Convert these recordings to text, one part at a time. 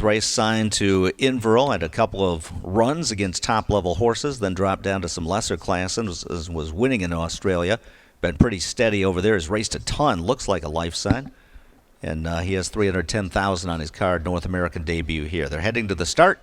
race signed to Inverell, had a couple of runs against top-level horses, then dropped down to some lesser classes, was winning in Australia. Been pretty steady over there. Has raced a ton. Looks like a life sign. And he has $310,000 on his card. North American debut here. They're heading to the start.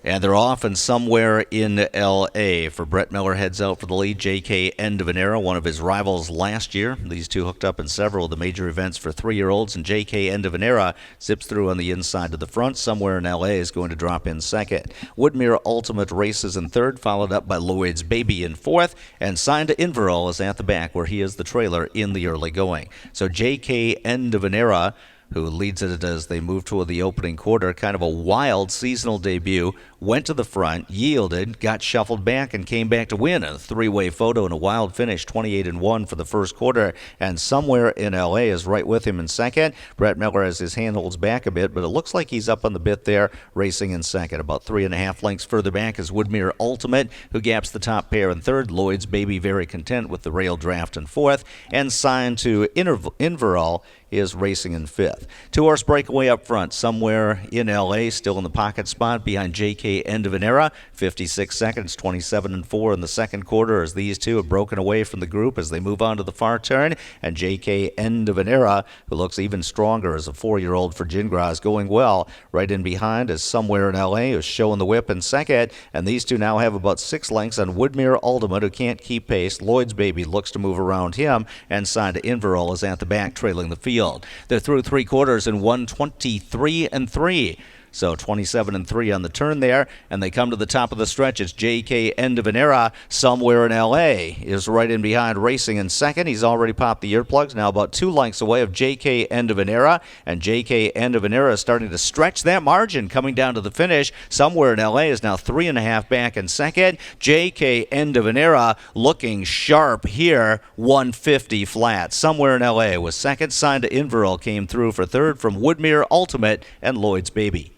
And they're off and somewhere in L.A. for Brett Miller heads out for the lead. J.K. Endofanera, one of his rivals last year. These two hooked up in several of the major events for 3-year-olds. And J.K. Endofanera zips through on the inside to the front. Somewhere in L.A. is going to drop in second. Woodmere Ultimate races in third, followed up by Lloyd's Baby in fourth. And Signed to Inverell is at the back, where he is the trailer in the early going. So J.K. Endofanera, who leads it as they move toward the opening quarter. Kind of a wild seasonal debut. Went to the front, yielded, got shuffled back, and came back to win a three-way photo and a wild finish, 28-1 for the first quarter. And Somewhere in L.A. is right with him in second. Brett Miller has his hand holds back a bit, but it looks like he's up on the bit there, racing in second. About 3.5 lengths further back is Woodmere Ultimate, who gaps the top pair in third. Lloyd's Baby very content with the rail draft in fourth. And Signed to Inverell is racing in fifth. 2-horse breakaway up front. Somewhere in L.A. still in the pocket spot behind J.K. Endofanera. 56 seconds, 27-4 in the second quarter as these two have broken away from the group as they move on to the far turn. And J.K. Endofanera, who looks even stronger as a 4-year-old for Gingras, going well. Right in behind is Somewhere in L.A., who's showing the whip in second. And these two now have about 6 lengths on Woodmere Ultimate, who can't keep pace. Lloyd's Baby looks to move around him. And Signed to Inverell is at the back, trailing the field. They're through 3 quarters in 1:23-3. So 27-3 on the turn there, and they come to the top of the stretch. It's J.K. Endofanera. Somewhere in L.A. is right in behind, racing in second. He's already popped the earplugs, now about 2 lengths away of J.K. Endofanera, and J.K. Endofanera is starting to stretch that margin coming down to the finish. Somewhere in L.A. is now 3.5 back in second. J.K. Endofanera looking sharp here, 150 flat. Somewhere in L.A. was second. Signed to Inverell came through for third from Woodmere Ultimate and Lloyd's Baby.